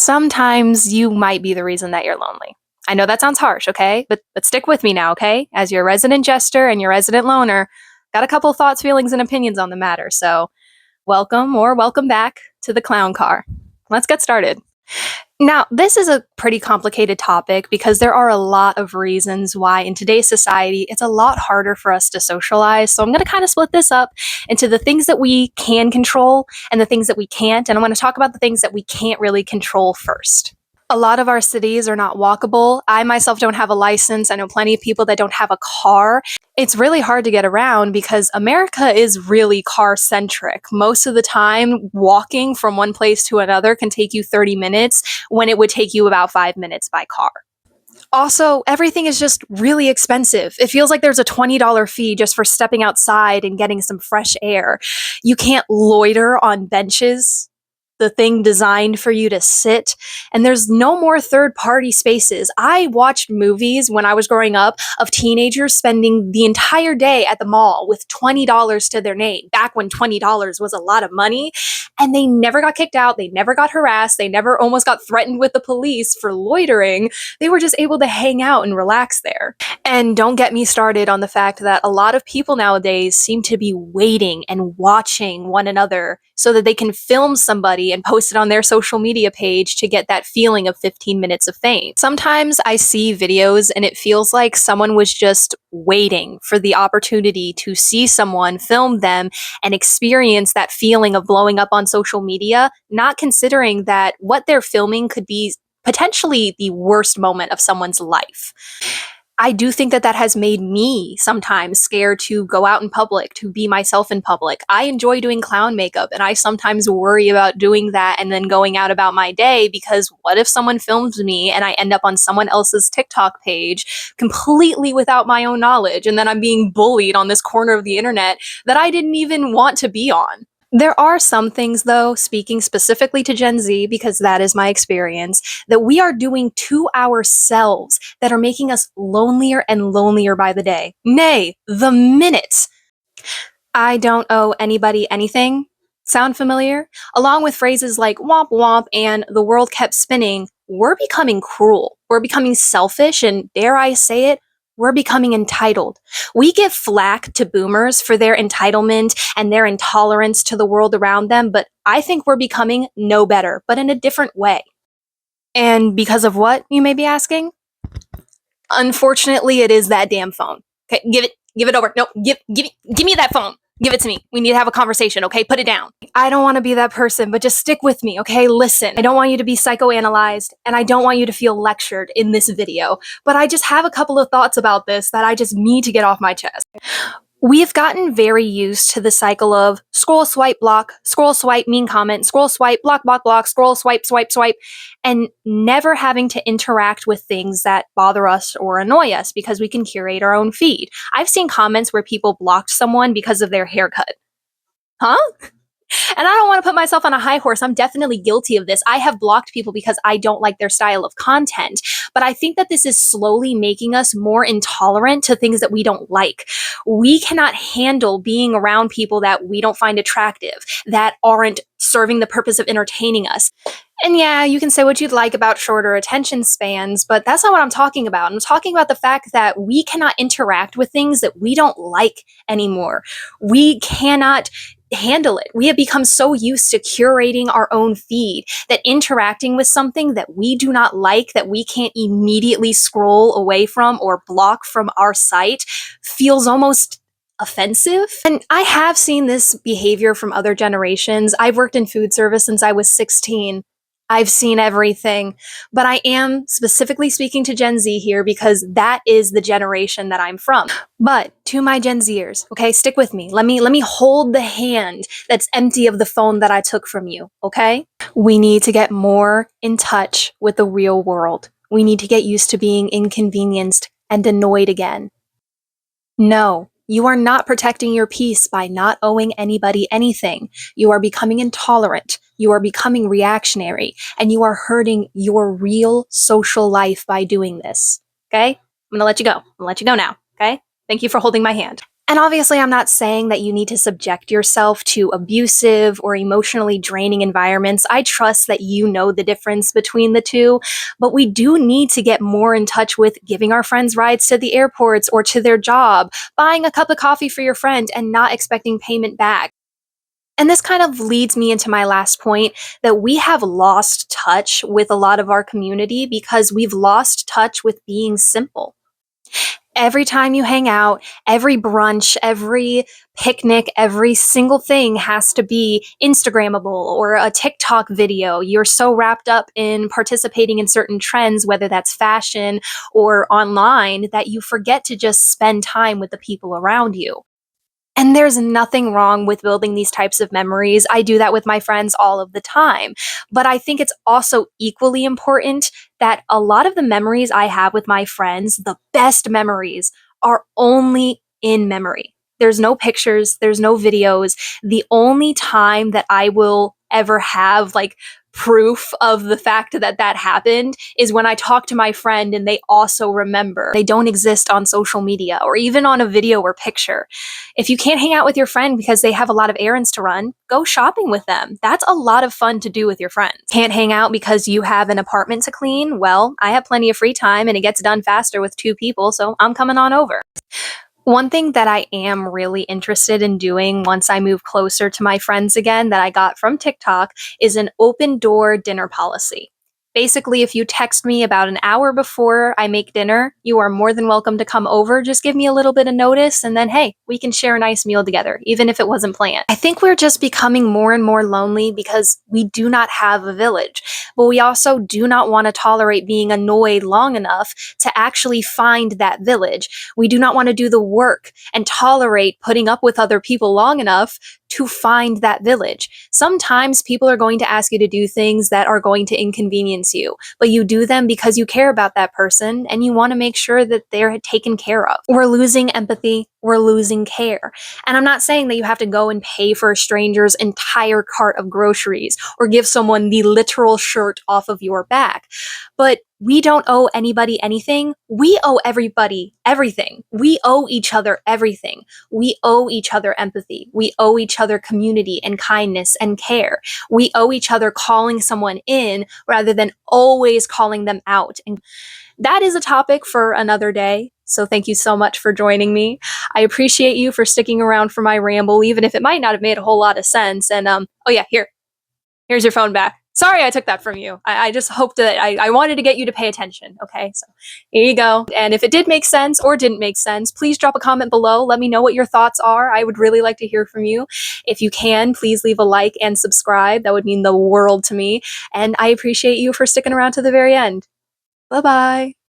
Sometimes you might be the reason that you're lonely. I know that sounds harsh, okay? But stick with me now, okay? As your resident jester and your resident loner, got a couple thoughts, feelings, and opinions on the matter. So, welcome or welcome back to the Clown Car. Let's get started. Now, this is a pretty complicated topic because there are a lot of reasons why in today's society it's a lot harder for us to socialize. So I'm going to kind of split this up into the things that we can control and the things that we can't. And I'm going to talk about the things that we can't really control first. A lot of our cities are not walkable. I myself don't have a license. I know plenty of people that don't have a car. It's really hard to get around because America is really car-centric. Most of the time, walking from one place to another can take you 30 minutes when it would take you about 5 minutes by car. Also, everything is just really expensive. It feels like there's a $20 fee just for stepping outside and getting some fresh air. You can't loiter on benches, the thing designed for you to sit, and there's no more third-party spaces. I watched movies when I was growing up of teenagers spending the entire day at the mall with $20 to their name, back when $20 was a lot of money, and they never got kicked out, they never got harassed, they never almost got threatened with the police for loitering. They were just able to hang out and relax there. And don't get me started on the fact that a lot of people nowadays seem to be waiting and watching one another so that they can film somebody and post it on their social media page to get that feeling of 15 minutes of fame. Sometimes I see videos and it feels like someone was just waiting for the opportunity to see someone film them and experience that feeling of blowing up on social media, not considering that what they're filming could be potentially the worst moment of someone's life. I do think that that has made me sometimes scared to go out in public, to be myself in public. I enjoy doing clown makeup, and I sometimes worry about doing that and then going out about my day because what if someone films me and I end up on someone else's TikTok page completely without my own knowledge, and then I'm being bullied on this corner of the internet that I didn't even want to be on. There are some things, though, speaking specifically to Gen Z, because that is my experience, that we are doing to ourselves that are making us lonelier and lonelier by the day. Nay, the minute. I don't owe anybody anything. Sound familiar? Along with phrases like womp womp and the world kept spinning, we're becoming cruel. We're becoming selfish, and dare I say it, we're becoming entitled. We give flack to boomers for their entitlement and their intolerance to the world around them, but I think we're becoming no better, but in a different way. And because of what, you may be asking? Unfortunately, it is that damn phone. Okay, give it over. No, give me that phone. Give it to me. We need to have a conversation, okay? Put it down. I don't want to be that person, but just stick with me, okay? Listen, I don't want you to be psychoanalyzed, and I don't want you to feel lectured in this video, but I just have a couple of thoughts about this that I just need to get off my chest. We've gotten very used to the cycle of scroll, swipe, block, scroll, swipe, mean comment, scroll, swipe, block, block, block, scroll, swipe, swipe, swipe, and never having to interact with things that bother us or annoy us because we can curate our own feed. I've seen comments where people blocked someone because of their haircut. Huh? And I don't want to put myself on a high horse. I'm definitely guilty of this. I have blocked people because I don't like their style of content. But I think that this is slowly making us more intolerant to things that we don't like. We cannot handle being around people that we don't find attractive, that aren't serving the purpose of entertaining us. And yeah, you can say what you'd like about shorter attention spans, but that's not what I'm talking about. I'm talking about the fact that we cannot interact with things that we don't like anymore. We cannot handle it. We have become so used to curating our own feed that interacting with something that we do not like, that we can't immediately scroll away from or block from our site, feels almost offensive. And I have seen this behavior from other generations. I've worked in food service since I was 16. I've seen everything, but I am specifically speaking to Gen Z here because that is the generation that I'm from. But to my Gen Zers, okay, stick with me. Let me hold the hand that's empty of the phone that I took from you, okay? We need to get more in touch with the real world. We need to get used to being inconvenienced and annoyed again. No. You are not protecting your peace by not owing anybody anything. You are becoming intolerant. You are becoming reactionary. And you are hurting your real social life by doing this. Okay? I'm going to let you go. I'm going to let you go now. Okay? Thank you for holding my hand. And obviously, I'm not saying that you need to subject yourself to abusive or emotionally draining environments. I trust that you know the difference between the two, but we do need to get more in touch with giving our friends rides to the airports or to their job, buying a cup of coffee for your friend and not expecting payment back. And this kind of leads me into my last point that we have lost touch with a lot of our community because we've lost touch with being simple. Every time you hang out, every brunch, every picnic, every single thing has to be Instagrammable or a TikTok video. You're so wrapped up in participating in certain trends, whether that's fashion or online, that you forget to just spend time with the people around you. And there's nothing wrong with building these types of memories. I do that with my friends all of the time. But I think it's also equally important that a lot of the memories I have with my friends, the best memories, are only in memory. There's no pictures, there's no videos. The only time that I will ever have like proof of the fact that that happened is when I talk to my friend and they also remember. They don't exist on social media or even on a video or picture. If you can't hang out with your friend because they have a lot of errands to run, go shopping with them. That's a lot of fun to do with your friends. Can't hang out because you have an apartment to clean? Well, I have plenty of free time and it gets done faster with two people, so I'm coming on over. One thing that I am really interested in doing once I move closer to my friends again that I got from TikTok is an open door dinner policy. Basically, if you text me about an hour before I make dinner, you are more than welcome to come over. Just give me a little bit of notice, and then hey, we can share a nice meal together, even if it wasn't planned. I think we're just becoming more and more lonely because we do not have a village, but we also do not want to tolerate being annoyed long enough to actually find that village. We do not want to do the work and tolerate putting up with other people long enough to find that village. Sometimes people are going to ask you to do things that are going to inconvenience you, but you do them because you care about that person and you want to make sure that they're taken care of. We're losing empathy, we're losing care. And I'm not saying that you have to go and pay for a stranger's entire cart of groceries or give someone the literal shirt off of your back, but we don't owe anybody anything. We owe everybody everything. We owe each other everything. We owe each other empathy. We owe each other community and kindness and care. We owe each other calling someone in rather than always calling them out. And that is a topic for another day. So thank you so much for joining me. I appreciate you for sticking around for my ramble, even if it might not have made a whole lot of sense. And oh yeah, here's your phone back. Sorry I took that from you. I just hoped that I wanted to get you to pay attention. Okay, so here you go. And if it did make sense or didn't make sense, please drop a comment below. Let me know what your thoughts are. I would really like to hear from you. If you can, please leave a like and subscribe. That would mean the world to me. And I appreciate you for sticking around to the very end. Bye bye.